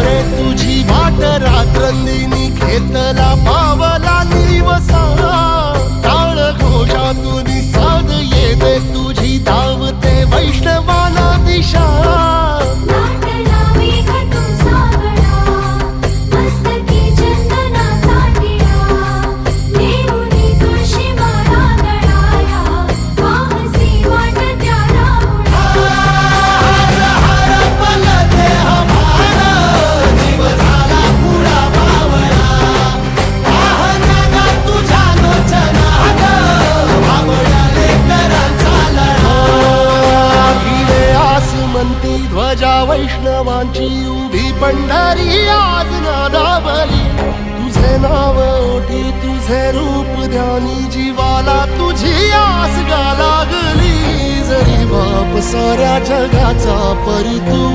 रे तुझी वाट रात्रंदिनी घेतला पावला निवसा टाळ घोषातून साध येते तुझी धावते वैष्णवाला दिशा ध्वजा वैष्णवांची उभी पंढरी आज नादावली तुझे नाव ओठी तुझे रूप ध्यानी जीवाला तुझी आस गा लागली जरी बाप साऱ्या जगाचा परी तू